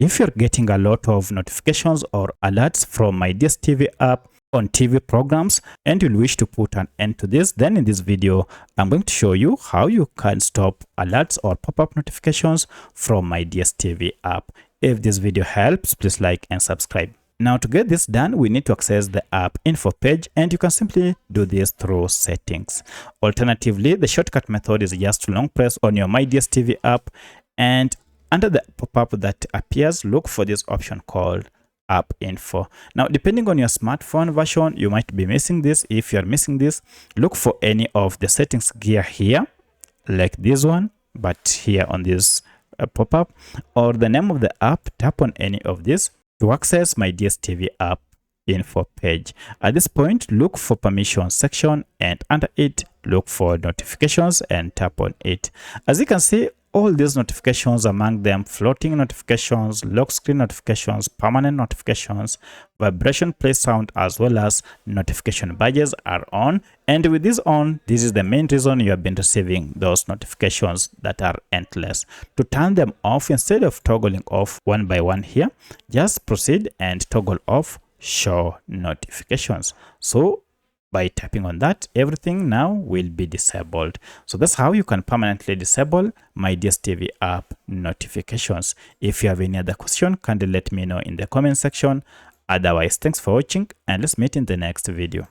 if you're getting a lot of notifications or alerts from MyDStv app on TV programs and you'll wish to put an end to this, then in this video I'm going to show you how you can stop alerts or pop-up notifications from MyDStv app. If this video helps, please like and subscribe. Now to get this done, we need to access the app info page, and you can simply do this through settings. Alternatively, the shortcut method is just to long press on your MyDStv app, and under the pop-up that appears, look for this option called app info. Now depending on your smartphone version, you might be missing this. If you're missing this, look for any of the settings gear here, like this one, but here on this pop-up, or the name of the app. Tap on any of this to access MyDStv app info page. At this point, look for permissions section, and under it look for notifications and tap on it. As you can see, all these notifications, among them floating notifications, lock screen notifications, permanent notifications, vibration play sound, as well as notification badges are on. And with this on, this is the main reason you have been receiving those notifications that are endless. To turn them off, instead of toggling off one by one here, just proceed and toggle off show notifications. So by tapping on that, everything now will be disabled. So that's how you can permanently disable MyDStv app notifications. If you have any other question, kindly let me know in the comment section. Otherwise, thanks for watching, and let's meet in the next video.